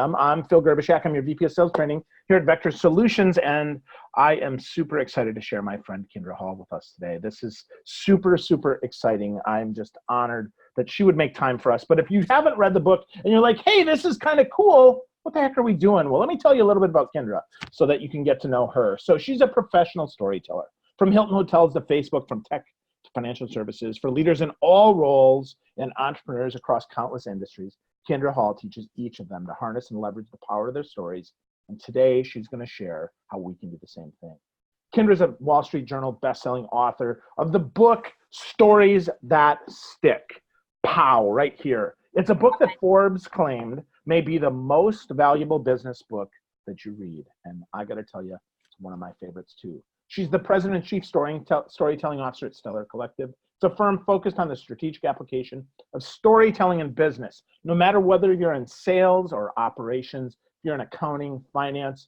I'm Phil Gerbishak. I'm your VP of Sales Training here at Vector Solutions, and I am super excited to share my friend Kindra Hall with us today. This is super, super exciting. I'm just honored that she would make time for us. But if you haven't read the book and you're like, hey, this is kind of cool, what the heck are we doing? Well, let me tell you a little bit about Kindra so that you can get to know her. So she's a professional storyteller. From Hilton Hotels to Facebook, from tech to financial services, for leaders in all roles and entrepreneurs across countless industries, Kindra Hall teaches each of them to harness and leverage the power of their stories. And today she's going to share how we can do the same thing. Kindra's a Wall Street Journal best-selling author of the book Stories That Stick. Pow, right here. It's a book that Forbes claimed may be the most valuable business book that you read. And I got to tell you, it's one of my favorites too. She's the president and chief storytelling officer at Stellar Collective. It's a firm focused on the strategic application of storytelling in business. No matter whether you're in sales or operations, if you're in accounting, finance,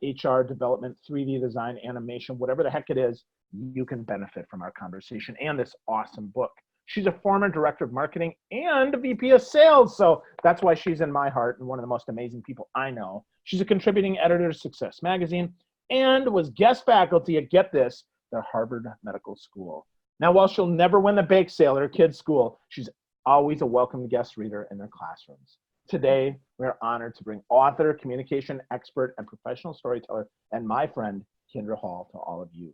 HR development, 3D design, animation, whatever the heck it is, you can benefit from our conversation and this awesome book. She's a former director of marketing and VP of sales, so that's why she's in my heart and one of the most amazing people I know. She's a contributing editor to Success Magazine and was guest faculty at, get this, the Harvard Medical School. Now, while she'll never win the bake sale at her kids' school, she's always a welcome guest reader in their classrooms. Today, we're honored to bring author, communication expert, and professional storyteller, and my friend, Kindra Hall, to all of you.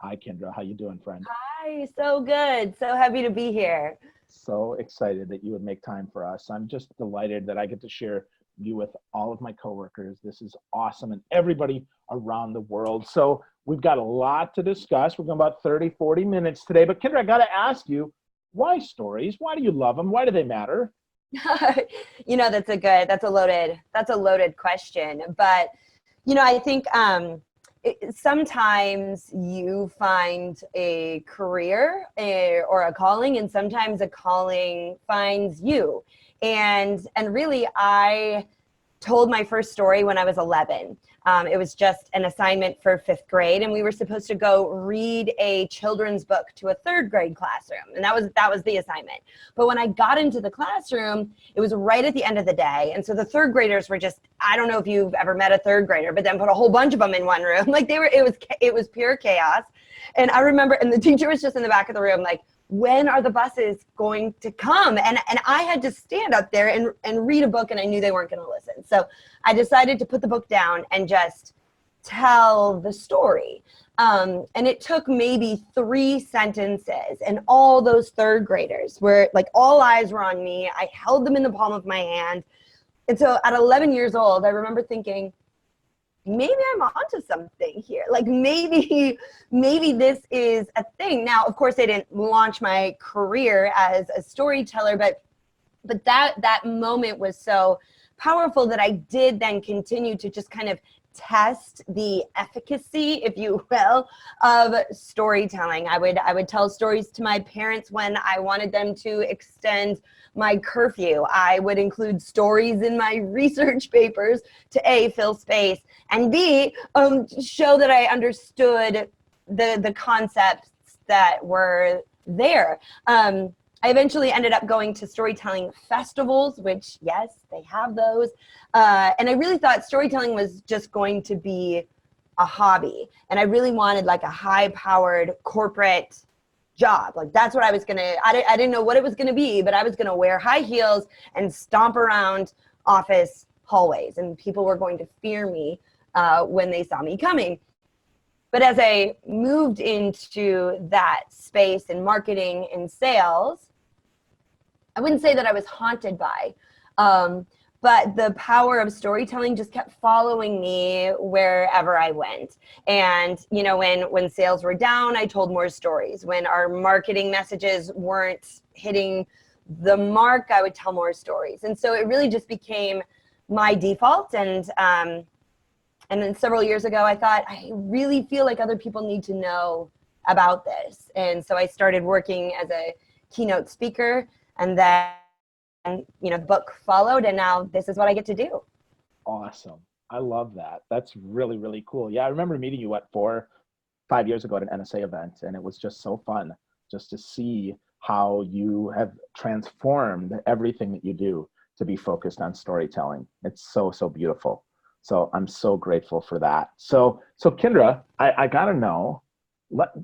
Hi, Kindra. How you doing, friend? Hi, so good. So happy to be here. So excited that you would make time for us. I'm just delighted that I get to share you with all of my coworkers. This is awesome, and everybody around the world. So we've got a lot to discuss. We're going about 30, 40 minutes today. But Kindra, I got to ask you, why stories? Why do you love them? Why do they matter? That's a loaded question. But, I think sometimes you find a career or a calling, and sometimes a calling finds you. And really, I told my first story when I was 11. It was just an assignment for 5th grade, and we were supposed to go read a children's book to a 3rd grade classroom, and that was the assignment. But when I got into the classroom, it was right at the end of the day, and so the 3rd graders were just, I don't know if you've ever met a 3rd grader, but then put a whole bunch of them in one room. Like it was pure chaos. And I remember, and the teacher was just in the back of the room, like, when are the buses going to come? And I had to stand up there and read a book, and I knew they weren't going to listen. So I decided to put the book down and just tell the story. And it took maybe 3 sentences, and all those 3rd graders were like, all eyes were on me. I held them in the palm of my hand. And so at 11 years old, I remember thinking, maybe I'm onto something here. Like maybe this is a thing. Now, of course, I didn't launch my career as a storyteller, but that moment was so powerful that I did then continue to just kind of test the efficacy, if you will, of storytelling. I would tell stories to my parents when I wanted them to extend my curfew. I would include stories in my research papers to A, fill space, and B, show that I understood the concepts that were there. I eventually ended up going to storytelling festivals, which, yes, they have those. And I really thought storytelling was just going to be a hobby. And I really wanted like a high-powered corporate job. Like that's what I was I didn't know what it was gonna be, but I was gonna wear high heels and stomp around office hallways, and people were going to fear me when they saw me coming. But as I moved into that space in marketing and sales, I wouldn't say that I was haunted by, but the power of storytelling just kept following me wherever I went. And when sales were down, I told more stories. When our marketing messages weren't hitting the mark, I would tell more stories. And so it really just became my default. And then several years ago, I thought, I really feel like other people need to know about this. And so I started working as a keynote speaker, and then the book followed, and now this is what I get to do. Awesome. I love that. That's really, really cool. Yeah, I remember meeting you 4, 5 years ago at an NSA event, and it was just so fun just to see how you have transformed everything that you do. to be focused on storytelling. It's so, so beautiful. So I'm so grateful for that. So Kindra, I gotta know,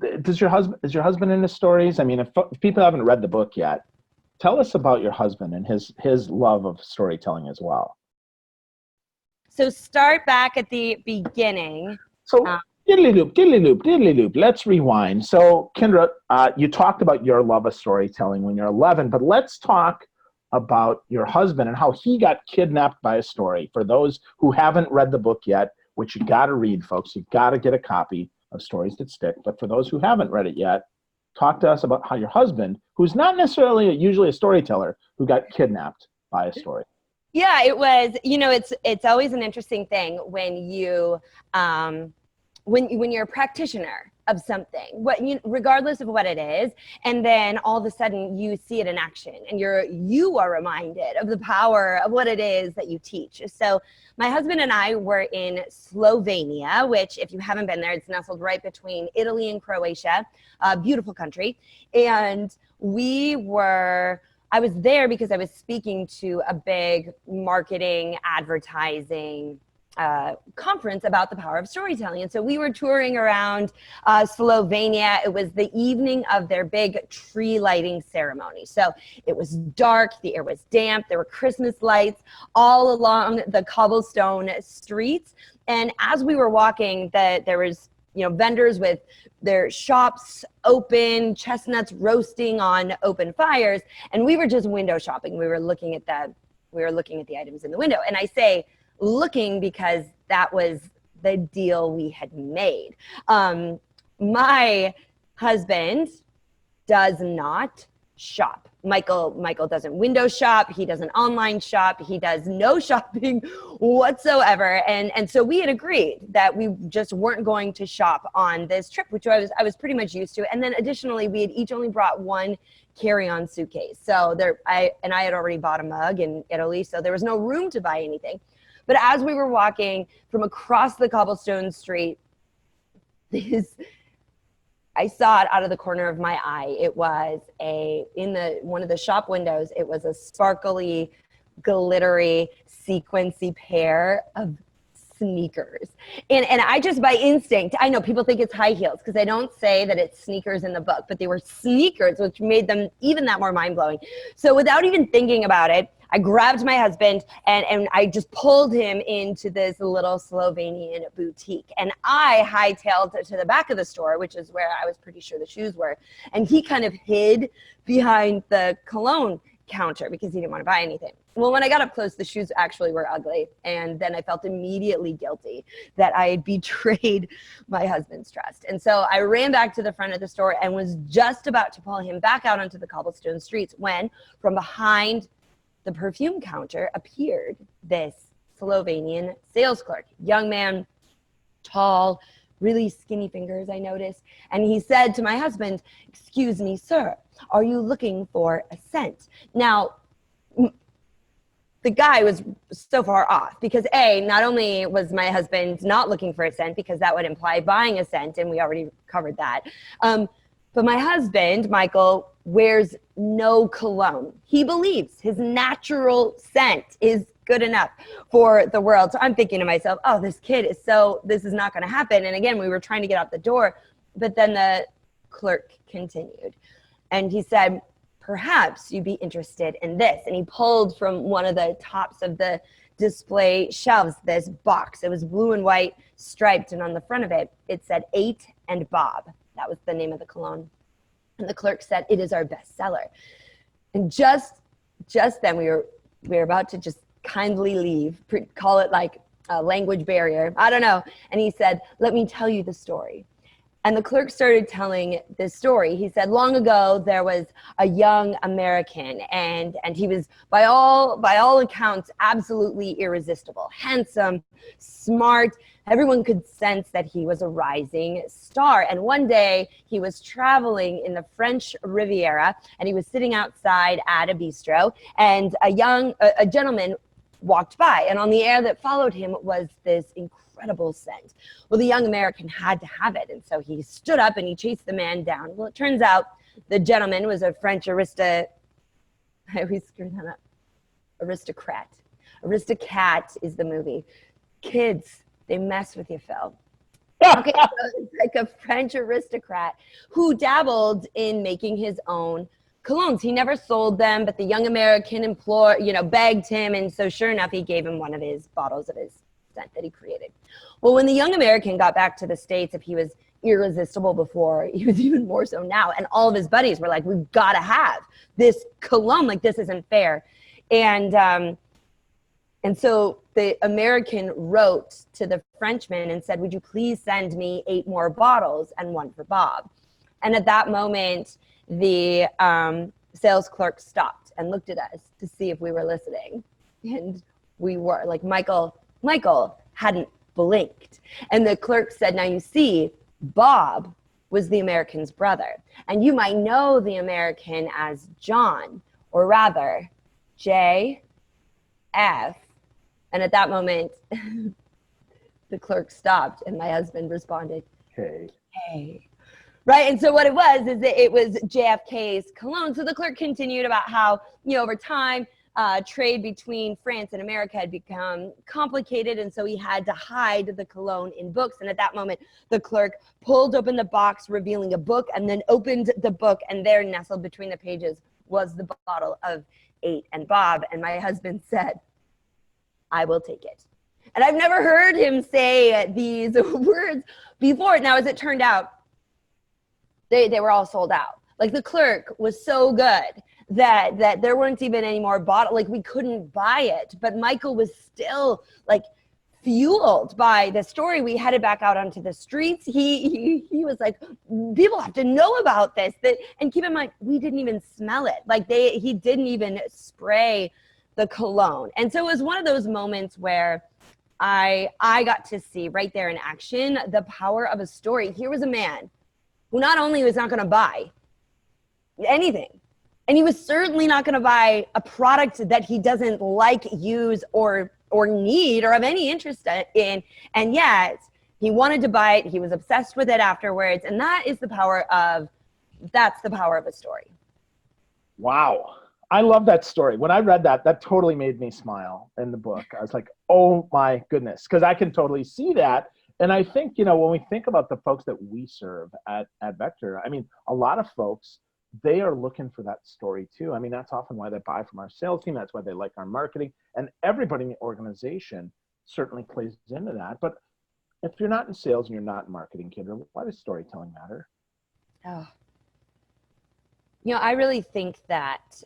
is your husband into stories? I mean, if people haven't read the book yet, tell us about your husband and his love of storytelling as well. So start back at the beginning. So diddly loop, diddly loop, diddly loop. Let's rewind. So Kindra, you talked about your love of storytelling when you're 11, but let's talk about your husband and how he got kidnapped by a story. For those who haven't read the book yet, which you got to read, folks, you got to get a copy of Stories That Stick. But for those who haven't read it yet, talk to us about how your husband, who's not necessarily usually a storyteller, who got kidnapped by a story. Yeah, it was, it's always an interesting thing when you, when you're a practitioner of something, regardless of what it is, and then all of a sudden you see it in action and you are reminded of the power of what it is that you teach. So my husband and I were in Slovenia, which if you haven't been there, it's nestled right between Italy and Croatia, a beautiful country. And I was there because I was speaking to a big marketing, advertising conference about the power of storytelling. And so we were touring around Slovenia. It was the evening of their big tree lighting ceremony. So it was dark, the air was damp, there were Christmas lights all along the cobblestone streets. And as we were walking, there was vendors with their shops open, chestnuts roasting on open fires, and we were just window shopping. We were looking at the items in the window. And I say looking because that was the deal we had made. My husband does not shop. Michael doesn't window shop. He doesn't online shop. He does no shopping whatsoever. And so we had agreed that we just weren't going to shop on this trip, which I was pretty much used to. And then additionally, we had each only brought one carry-on suitcase. So I had already bought a mug in Italy, so there was no room to buy anything. But as we were walking from across the cobblestone street, I saw it out of the corner of my eye. It was one of the shop windows, it was a sparkly, glittery, sequency pair of sneakers. And I just by instinct, I know people think it's high heels because I don't say that it's sneakers in the book, but they were sneakers, which made them even that more mind-blowing. So without even thinking about it, I grabbed my husband and I just pulled him into this little Slovenian boutique. And I hightailed to the back of the store, which is where I was pretty sure the shoes were. And he kind of hid behind the cologne counter because he didn't want to buy anything. Well, when I got up close, the shoes actually were ugly. And then I felt immediately guilty that I had betrayed my husband's trust. And so I ran back to the front of the store and was just about to pull him back out onto the cobblestone streets when from behind the perfume counter appeared this Slovenian sales clerk, young man, tall, really skinny fingers, I noticed. And he said to my husband, "Excuse me, sir, are you looking for a scent?" Now, the guy was so far off because not only was my husband not looking for a scent because that would imply buying a scent, and we already covered that. But my husband, Michael, wears no cologne. He believes his natural scent is good enough for the world. So I'm thinking to myself, oh, this is not going to happen. And again, we were trying to get out the door, but then the clerk continued. And he said, "Perhaps you'd be interested in this." And he pulled from one of the tops of the display shelves this box. It was blue and white striped. And on the front of it, it said 8 and Bob. That was the name of the cologne. And the clerk said, "It is our bestseller." And just then we were about to just kindly leave, call it like a language barrier. I don't know. And he said, "Let me tell you the story." And the clerk started telling this story. He said, long ago, there was a young American, and he was, by all accounts, absolutely irresistible, handsome, smart. Everyone could sense that he was a rising star. And one day, he was traveling in the French Riviera, and he was sitting outside at a bistro, and a gentleman walked by, and on the air that followed him was this incredible scent. Well, the young American had to have it, and so he stood up and he chased the man down. Well, it turns out the gentleman was a French aristocrat. I always screw that up. Aristocrat. Aristocat is the movie. Kids, they mess with you, Phil. Okay, so it's like a French aristocrat who dabbled in making his own colognes. He never sold them, but the young American begged him, and so sure enough, he gave him one of his bottles of his scent that he created. Well, when the young American got back to the States, if he was irresistible before, he was even more so now, and all of his buddies were like, we've got to have this cologne, like this isn't fair. And so the American wrote to the Frenchman and said, would you please send me 8 more bottles and 1 for Bob? And at that moment, the sales clerk stopped and looked at us to see if we were listening. And we were, like, Michael hadn't blinked. And the clerk said, now you see, Bob was the American's brother. And you might know the American as John, or rather, J.F. And at that moment, the clerk stopped and my husband responded, hey. Right, and so what it was is that it was JFK's cologne. So the clerk continued about how, over time, trade between France and America had become complicated, and so he had to hide the cologne in books. And at that moment, the clerk pulled open the box, revealing a book, and then opened the book, and there, nestled between the pages, was the bottle of 8 and Bob. And my husband said, I will take it. And I've never heard him say these words before. Now, as it turned out, they were all sold out. Like, the clerk was so good that there weren't even any more bottles. Like, we couldn't buy it. But Michael was still, like, fueled by the story. We headed back out onto the streets. He was like, people have to know about this. And keep in mind, we didn't even smell it. Like, he didn't even spray the cologne. And so it was one of those moments where I got to see right there in action the power of a story. Here was a man who not only was not going to buy anything, and he was certainly not going to buy a product that he doesn't like, use, or need, or have any interest in, and yet he wanted to buy it. He was obsessed with it afterwards, and that's the power of a story. Wow. I love that story. When I read that totally made me smile in the book. I was like, oh my goodness, because I can totally see that. And I think, when we think about the folks that we serve at Vector, I mean, a lot of folks, they are looking for that story too. I mean, that's often why they buy from our sales team. That's why they like our marketing. And everybody in the organization certainly plays into that. But if you're not in sales and you're not in marketing, Kindra, why does storytelling matter? Oh. I really think that,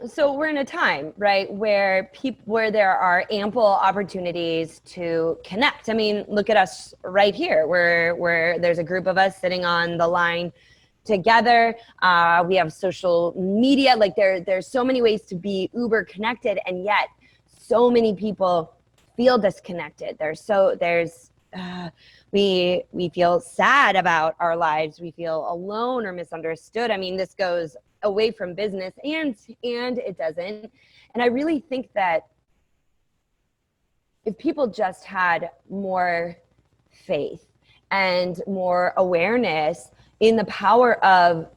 so we're in a time, right, where there are ample opportunities to connect. I mean, look at us right here, where there's a group of us sitting on the line together. We have social media. Like, there's so many ways to be uber connected, and yet so many people feel disconnected. We feel sad about our lives. We feel alone or misunderstood. I mean, this goes away from business and it doesn't. And I really think that if people just had more faith and more awareness in the power of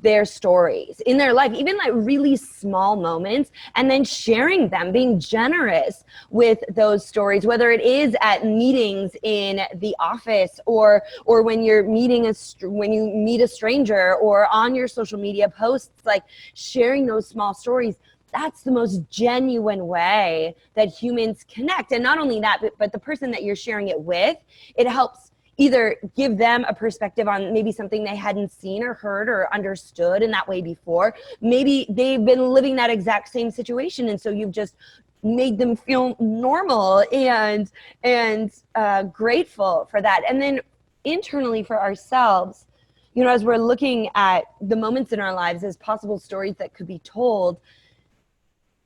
their stories in their life, even like really small moments, and then sharing them, being generous with those stories, whether it is at meetings in the office or when you're when you meet a stranger, or on your social media posts, like sharing those small stories. That's the most genuine way that humans connect. And not only that, but the person that you're sharing it with, it helps either give them a perspective on maybe something they hadn't seen or heard or understood in that way before. Maybe they've been living that exact same situation, and so you've just made them feel normal and grateful for that. And then internally for ourselves, as we're looking at the moments in our lives as possible stories that could be told,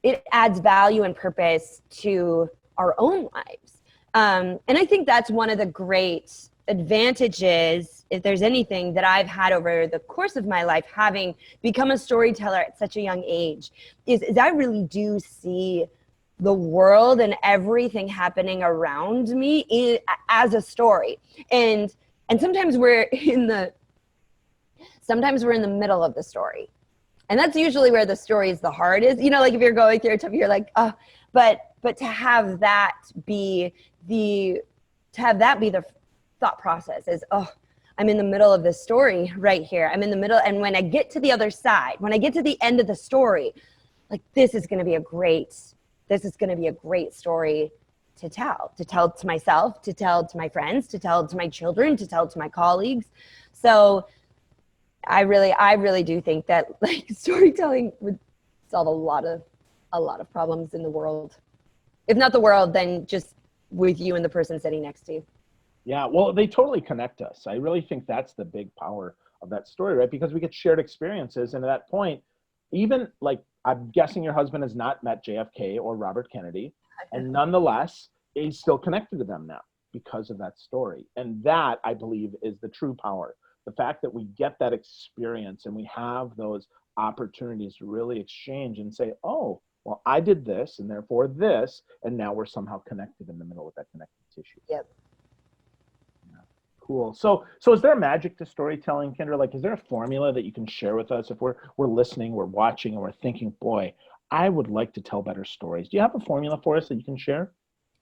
it adds value and purpose to our own lives. And I think that's one of the great advantages, if there's anything that I've had over the course of my life, having become a storyteller at such a young age, is I really do see the world and everything happening around me as a story. And sometimes we're in the middle of the story. And that's usually where the story is the hardest. You know, like if you're going through a tough, you're like, oh, but to have that be the thought process is, oh, I'm in the middle of this story right here. I'm in the middle. And when I get to the other side, when I get to the end of the story, like this is going to be a great story to tell to myself, to tell to my friends, to tell to my children, to tell to my colleagues. So I really do think that like storytelling would solve a lot of problems in the world. If not the world, then just with you and the person sitting next to you. Yeah, well, they totally connect us. I really think that's the big power of that story, right? Because we get shared experiences. And at that point, even like, I'm guessing your husband has not met JFK or Robert Kennedy, and nonetheless, he's still connected to them now because of that story. And that, I believe, is the true power. The fact that we get that experience and we have those opportunities to really exchange and say, oh, well, I did this and therefore this, and now we're somehow connected in the middle with that connective tissue. Yep. Cool. So is there magic to storytelling, Kindra? Like, is there a formula that you can share with us if we're listening, we're watching, and we're thinking, boy, I would like to tell better stories? Do you have a formula for us that you can share?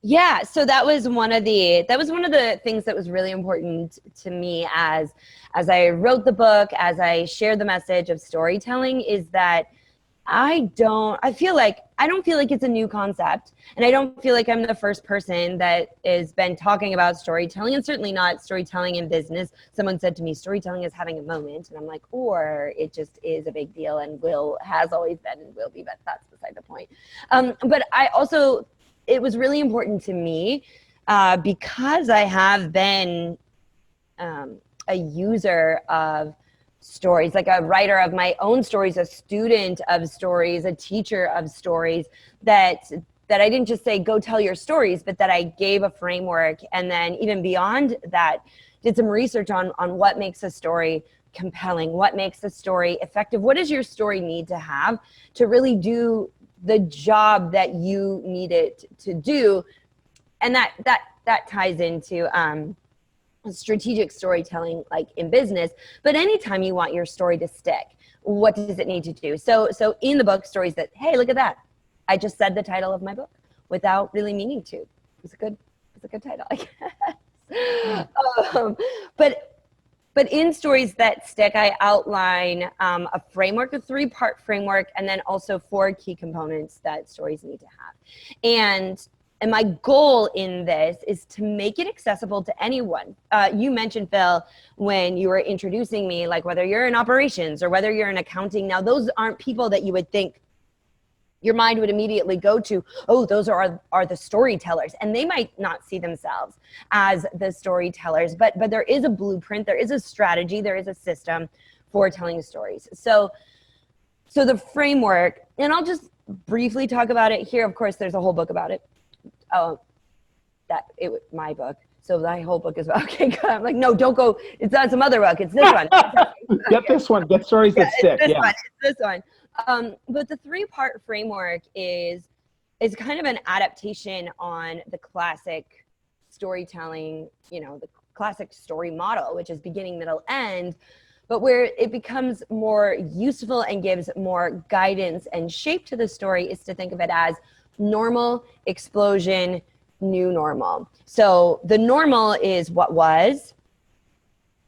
Yeah. So that was one of the things that was really important to me as I wrote the book, as I shared the message of storytelling, is that I don't feel like it's a new concept, and I don't feel like I'm the first person that has been talking about storytelling, and certainly not storytelling in business. Someone said to me, storytelling is having a moment, and I'm like, or it just is a big deal and has always been and will be, but that's beside the point. But it was really important to me because I have been a user of stories, like a writer of my own stories, a student of stories, a teacher of stories, that I didn't just say, go tell your stories, but that I gave a framework. And then even beyond that, did some research on what makes a story compelling, what makes a story effective, what does your story need to have to really do the job that you need it to do. And that ties into strategic storytelling, like in business. But anytime you want your story to stick, what does it need to do? So in the book, stories that, hey, look at that, I just said the title of my book without really meaning to. It's a good title, I guess. But in stories that stick, I outline a framework, a 3-part framework, and then also 4 key components that stories need to have. And my goal in this is to make it accessible to anyone. You mentioned, Phil, when you were introducing me, like whether you're in operations or whether you're in accounting. Now, those aren't people that you would think your mind would immediately go to, oh, those are the storytellers. And they might not see themselves as the storytellers, but there is a blueprint, there is a strategy, there is a system for telling stories. So the framework, and I'll just briefly talk about it here. Of course, there's a whole book about it. My book. So my whole book is about, okay, good. I'm like, no, don't go. It's not some other book. It's this one. Get this one. Get stories that stick. It's this one. But the 3-part framework is kind of an adaptation on the classic storytelling, the classic story model, which is beginning, middle, end, but where it becomes more useful and gives more guidance and shape to the story is to think of it as normal, explosion, new normal. So the normal is what was,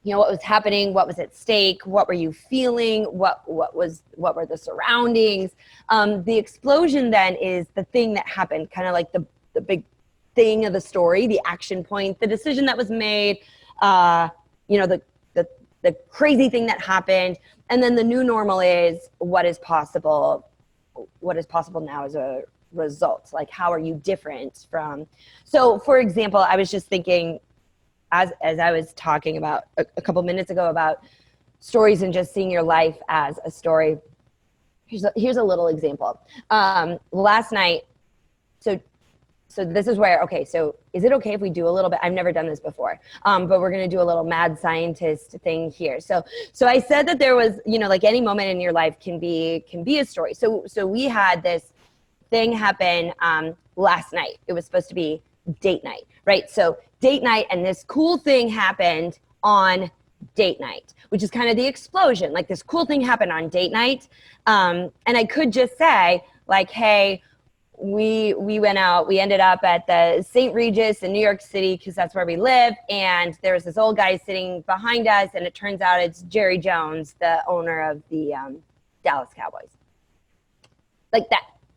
what was happening, what was at stake, what were you feeling, what were the surroundings. The explosion then is the thing that happened, kind of like the big thing of the story, the action point, the decision that was made, the crazy thing that happened. And then the new normal is what is possible now as a result. Like, how are you different from? So for example, I was just thinking, as I was talking about a couple minutes ago about stories and just seeing your life as a story. Here's a little example. Last night, so this is where, okay, so is it okay if we do a little bit? I've never done this before, but we're going to do a little mad scientist thing here. So I said that there was, like any moment in your life can be a story. So we had this thing happen last night. It was supposed to be date night, right? So date night, and this cool thing happened on date night, which is kind of the explosion. Like this cool thing happened on date night. And I could just say like, hey, we went out, we ended up at the St. Regis in New York City because that's where we live. And there was this old guy sitting behind us, and it turns out it's Jerry Jones, the owner of the Dallas Cowboys. Like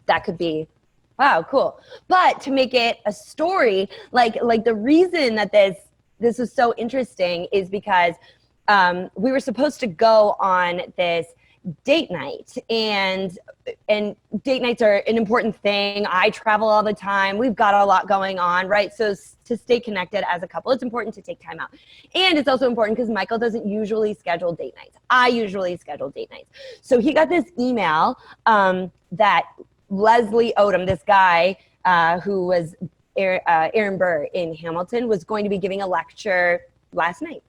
that could be, wow, cool. But to make it a story, like the reason that this is so interesting is because we were supposed to go on this date night, and date nights are an important thing. I travel all the time. We've got a lot going on, right? So to stay connected as a couple, it's important to take time out. And it's also important because Michael doesn't usually schedule date nights. I usually schedule date nights. So he got this email that Leslie Odom, this guy who was Aaron Burr in Hamilton, was going to be giving a lecture last night.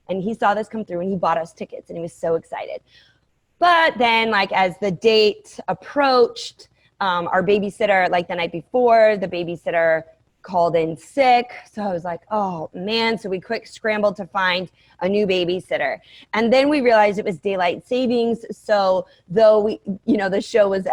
And he saw this come through, and he bought us tickets, and he was so excited. But then, like, as the date approached, our babysitter, like the night before, the babysitter called in sick. So I was like, oh man. So we quick scrambled to find a new babysitter. And then we realized it was daylight savings. So though we, the show was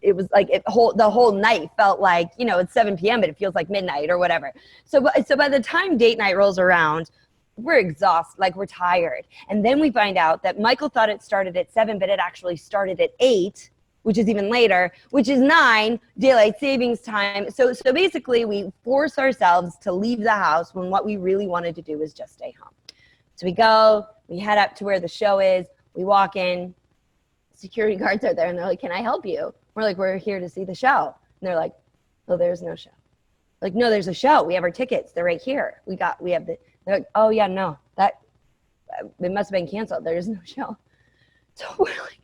it was like the whole night felt like, it's 7 p.m., but it feels like midnight or whatever. So by the time date night rolls around, we're exhausted, like we're tired. And then we find out that Michael thought it started at 7, but it actually started at 8, which is even later, which is 9 daylight savings time. So basically we force ourselves to leave the house when what we really wanted to do was just stay home. So we go, we head up to where the show is, we walk in, security guards are there, and they're like, can I help you? We're like, we're here to see the show. And they're like, oh, there's no show. Like, no, there's a show. We have our tickets. They're right here. They're like, oh yeah, no, it must have been canceled. There is no show. So we're like,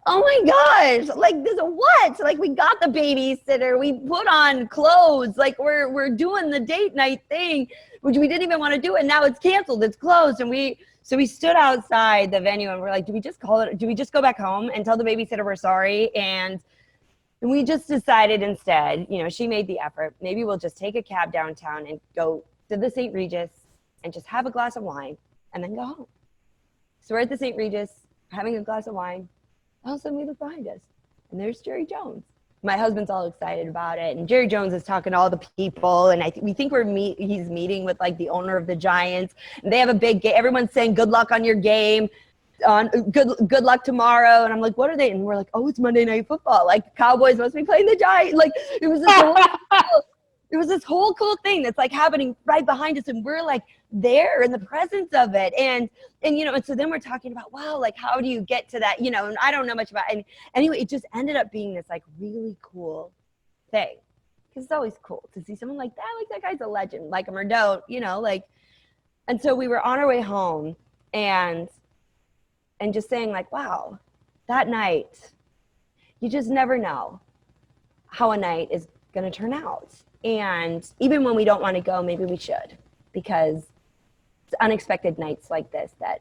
oh my gosh, like this what? Like we got the babysitter, we put on clothes, like we're doing the date night thing, which we didn't even want to do, and now it's canceled, it's closed. And we stood outside the venue, and we're like, do we just go back home and tell the babysitter we're sorry? And we just decided instead, she made the effort, maybe we'll just take a cab downtown and go to the St. Regis and just have a glass of wine and then go home. So we're at the St. Regis having a glass of wine. All of a sudden we look behind us, and there's Jerry Jones. My husband's all excited about it, and Jerry Jones is talking to all the people, and we think he's meeting with like the owner of the Giants, and they have a big game. Everyone's saying good luck on your game, on good luck tomorrow. And I'm like, what are they? And we're like, oh, it's Monday Night Football. Like Cowboys must be playing the Giants. Like it was this whole cool thing that's like happening right behind us, and we're like there in the presence of it. And so then we're talking about, wow, like how do you get to that, and I don't know much about it. And anyway, it just ended up being this like really cool thing, because it's always cool to see someone like that. Like that guy's a legend, like him or don't, like. And so we were on our way home, and just saying like, wow, that night, you just never know how a night is going to turn out. And even when we don't want to go, maybe we should, because it's unexpected nights like this that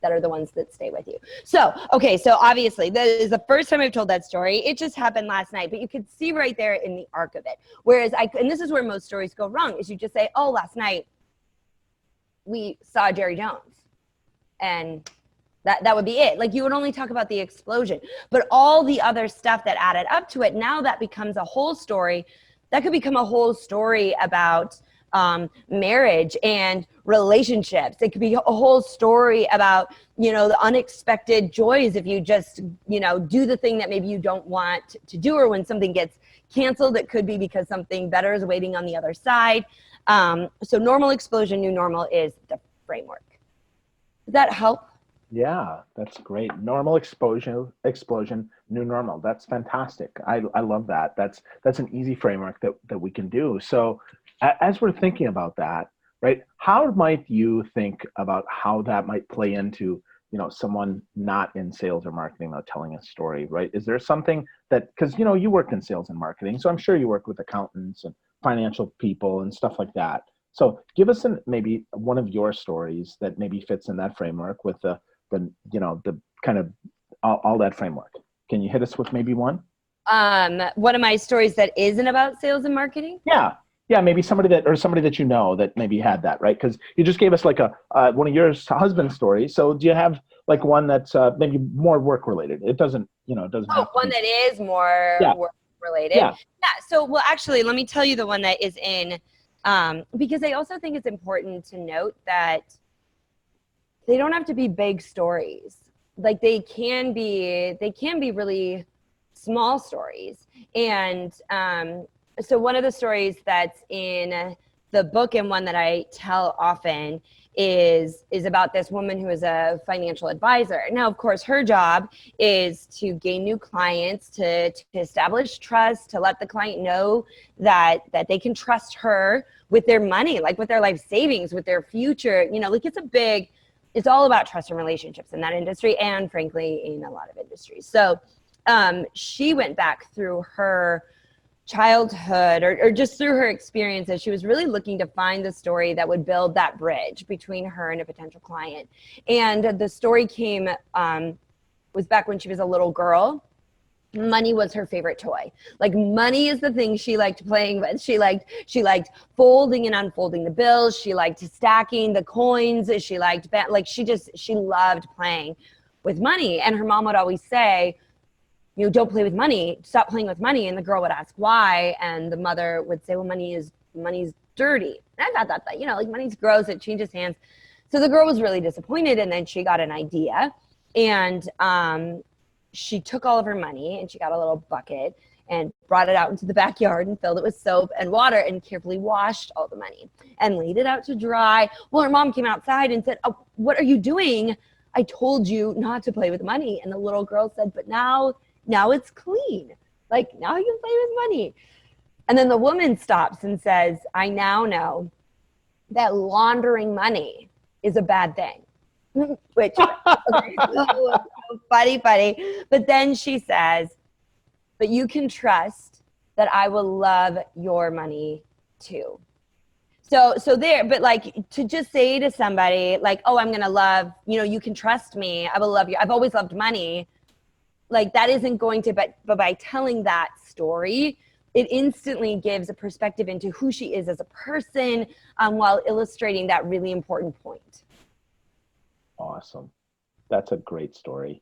are the ones that stay with you. So, okay, so obviously that is the first time I've told that story. It just happened last night, but you could see right there in the arc of it. Whereas and this is where most stories go wrong, is you just say, oh, last night we saw Jerry Jones, and that would be it. Like you would only talk about the explosion, but all the other stuff that added up to it, now that becomes a whole story. That could become a whole story about marriage and relationships. It could be a whole story about, the unexpected joys if you just, do the thing that maybe you don't want to do, or when something gets canceled, it could be because something better is waiting on the other side. So normal, explosion, new normal is the framework. Does that help? Yeah, that's great. Normal, explosion, new normal. That's fantastic. I love that. That's an easy framework that we can do. So as we're thinking about that, right, how might you think about how that might play into, someone not in sales or marketing, though, telling a story, right? Is there something that, because, you worked in sales and marketing, so I'm sure you work with accountants and financial people and stuff like that. So give us maybe one of your stories that maybe fits in that framework with the kind of all that framework. Can you hit us with maybe one? One of my stories that isn't about sales and marketing? Yeah. Yeah, maybe somebody that you know that maybe had that, right? Because you just gave us like a one of your husband stories. So do you have like one that's maybe more work related? It doesn't, it doesn't Oh, have to one be. that is more Yeah, work related. yeah. Yeah. So, well, actually, let me tell you the one that is in, because I also think it's important to note that they don't have to be big stories. Like they can be really small stories. And so one of the stories that's in the book, and one that I tell often, is about this woman who is a financial advisor. Now, of course, her job is to gain new clients, to establish trust, to let the client know that they can trust her with their money, like with their life savings, with their future. Like it's all about trust and relationships in that industry, and frankly in a lot of industries. So she went back through her childhood, or just through her experiences. She was really looking to find the story that would build that bridge between her and a potential client. And the story was back when she was a little girl. Money was her favorite toy. Like, money is the thing she liked playing with. She liked folding and unfolding the bills. She liked stacking the coins. She loved playing with money. And her mom would always say, don't play with money, stop playing with money. And the girl would ask why, and the mother would say, well, money's dirty. And I thought that, like, money's gross, it changes hands. So the girl was really disappointed, and then she got an idea. And she took all of her money, and she got a little bucket and brought it out into the backyard and filled it with soap and water and carefully washed all the money and laid it out to dry. Well, her mom came outside and said, oh, what are you doing? I told you not to play with money. And the little girl said, but now it's clean. Like, now you can play with money. And then the woman stops and says, I now know that laundering money is a bad thing. Which, okay, so funny. But then she says, but you can trust that I will love your money too. So there, but like, to just say to somebody like, oh, I'm going to love, you can trust me. I will love you. I've always loved money. Like, that isn't going to, but by telling that story, it instantly gives a perspective into who she is as a person, while illustrating that really important point. Awesome. That's a great story.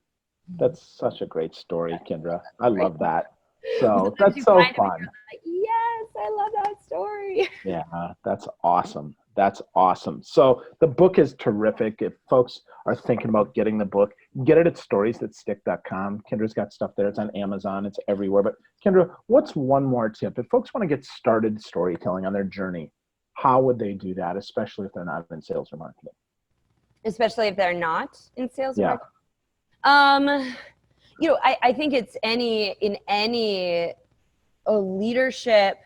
That's such a great story, Kindra. I love that. So that's so fun. Like, yes, I love that story. Yeah, that's awesome. That's awesome. So the book is terrific. If folks are thinking about getting the book, get it at storiesthatstick.com. Kendra's got stuff there. It's on Amazon. It's everywhere. But Kindra, what's one more tip? If folks want to get started storytelling on their journey, how would they do that, especially if they're not in sales or marketing? Especially if they're not in sales or Yeah. marketing? I think it's in any leadership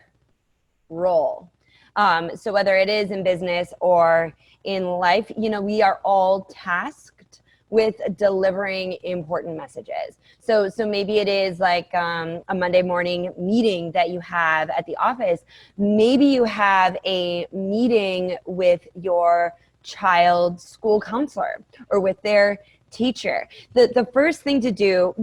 role. So whether it is in business or in life, we are all tasked with delivering important messages. So maybe it is like a Monday morning meeting that you have at the office. Maybe you have a meeting with your child's school counselor or with their teacher. The first thing to do,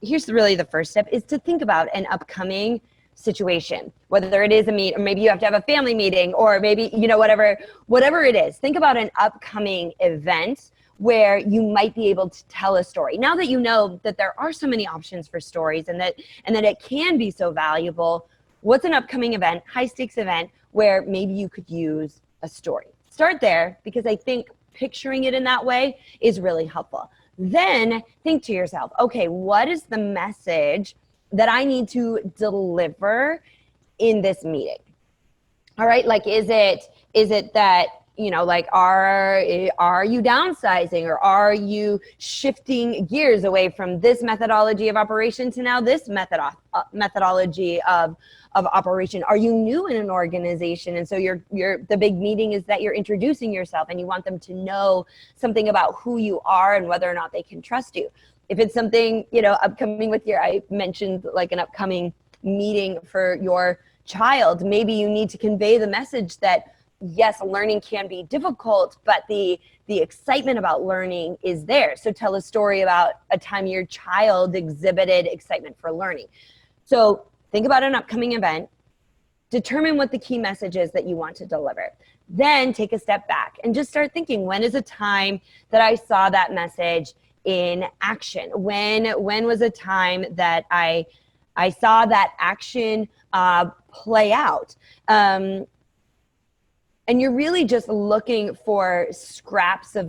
here's really the first step, is to think about an upcoming situation, whether it is a meet, or maybe you have to have a family meeting, or maybe, whatever it is. Think about an upcoming event where you might be able to tell a story. Now that you know that there are so many options for stories, and that it can be so valuable, what's an upcoming event, high stakes event, where maybe you could use a story? Start there, because I think picturing it in that way is really helpful. Then think to yourself, okay, what is the message that I need to deliver in this meeting? All right, like, is it that, like, are you downsizing, or are you shifting gears away from this methodology of operation to now this methodology of operation? Are you new in an organization, and so the big meeting is that you're introducing yourself, and you want them to know something about who you are and whether or not they can trust you? If it's something, upcoming with I mentioned like an upcoming meeting for your child, maybe you need to convey the message that, yes, learning can be difficult, but the excitement about learning is there. So tell a story about a time your child exhibited excitement for learning. So think about an upcoming event. determine what the key message is that you want to deliver. Then take a step back and just start thinking, when is a time that I saw that message in action? When was a time that I saw that action play out? And you're really just looking for scraps of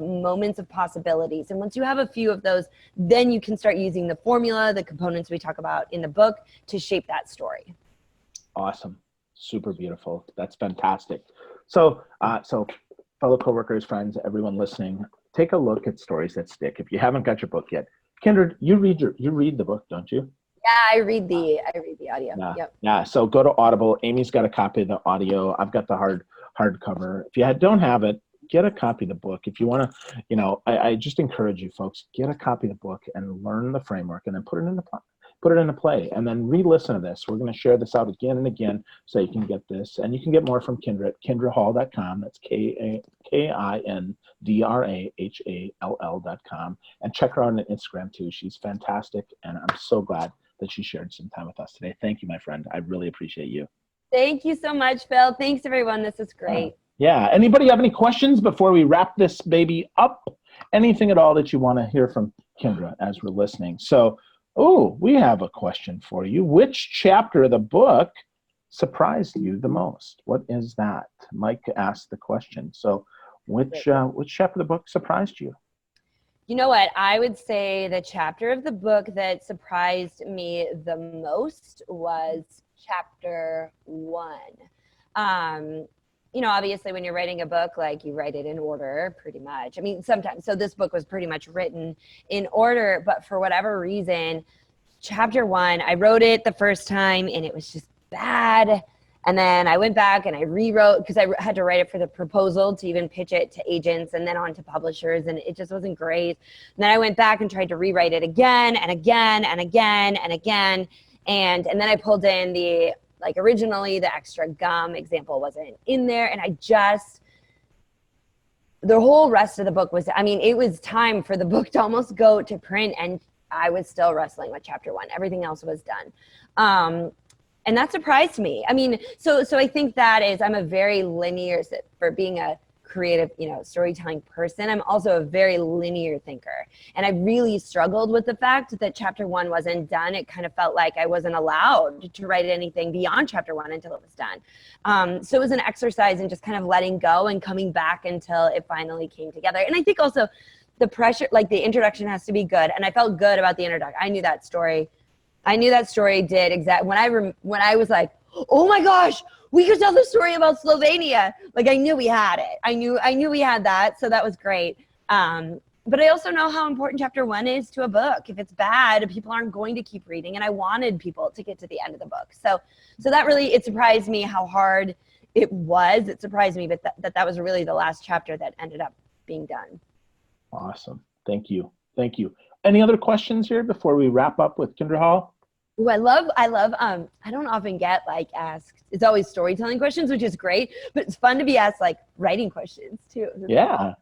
moments of possibilities. And once you have a few of those, then you can start using the formula, the components we talk about in the book to shape that story. Awesome. Super beautiful. That's fantastic. So, fellow coworkers, friends, everyone listening, take a look at Stories That Stick. If you haven't got your book yet, Kindra, you read the book, don't you? Yeah, I read the audio. Yeah. Yep. Yeah. So go to Audible. Amy's got a copy of the audio. I've got the hardcover. If you don't have it, get a copy of the book. If you want to, I just encourage you folks, get a copy of the book and learn the framework, and then put it into play, and then re-listen to this. We're going to share this out again and again so you can get this, and you can get more from Kindra at kindrahall.com. That's KINDRAHALL.com, and check her out on Instagram too. She's fantastic, and I'm so glad that she shared some time with us today. Thank you, my friend. I really appreciate you. Thank you so much, Phil. Thanks, everyone. This is great. Yeah. Anybody have any questions before we wrap this baby up? Anything at all that you want to hear from Kindra as we're listening? So, we have a question for you. Which chapter of the book surprised you the most? What is that? Mike asked the question. So, which chapter of the book surprised you? You know what? I would say the chapter of the book that surprised me the most was chapter 1. Obviously when you're writing a book, like, you write it in order pretty much. I mean, sometimes. So this book was pretty much written in order, but for whatever reason, chapter 1, I wrote it the first time and it was just bad. And then I went back and I rewrote, because I had to write it for the proposal to even pitch it to agents and then on to publishers, and it just wasn't great. And then I went back and tried to rewrite it again and again and again and again. And then I pulled in originally the extra gum example wasn't in there. And the whole rest of the book was, it was time for the book to almost go to print, and I was still wrestling with chapter 1. Everything else was done. And that surprised me. So I think that is, I'm a very linear, for being a creative, storytelling person, I'm also a very linear thinker. And I really struggled with the fact that chapter 1 wasn't done. It kind of felt like I wasn't allowed to write anything beyond chapter 1 until it was done. So it was an exercise in just kind of letting go and coming back until it finally came together. And I think also the pressure, the introduction has to be good. And I felt good about the introduction. I knew that story did exactly, when I was like, oh my gosh, we could tell the story about Slovenia. I knew we had it. I knew we had that. So that was great. But I also know how important chapter 1 is to a book. If it's bad, people aren't going to keep reading. And I wanted people to get to the end of the book. So that really, it surprised me how hard it was. It surprised me, but that was really the last chapter that ended up being done. Awesome. Thank you. Any other questions here before we wrap up with Kindra Hall? Ooh, I love, I don't often get asked, it's always storytelling questions, which is great, but it's fun to be asked writing questions too. Yeah.